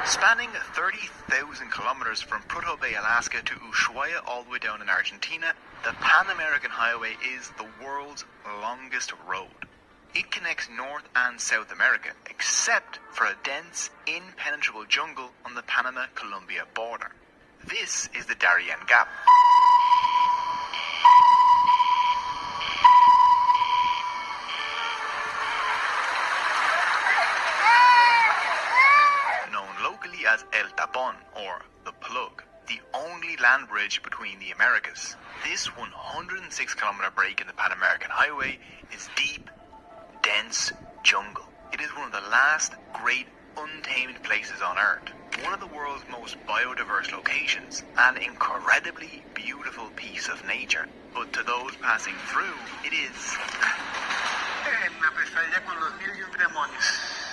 Spanning 30,000 kilometers from Prudhoe Bay, Alaska to Ushuaia all the way down in Argentina, the Pan-American Highway is the world's longest road. It connects North and South America, except for a dense, impenetrable jungle on the Panama-Colombia border. This is the Darien Gap. As El Tapón, or the Plug, the only land bridge between the Americas. This 106-kilometer break in the Pan American Highway is deep, dense jungle. It is one of the last great untamed places on Earth, one of the world's most biodiverse locations, an incredibly beautiful piece of nature. But to those passing through, it is... Una pesadilla con los mil y un demonios.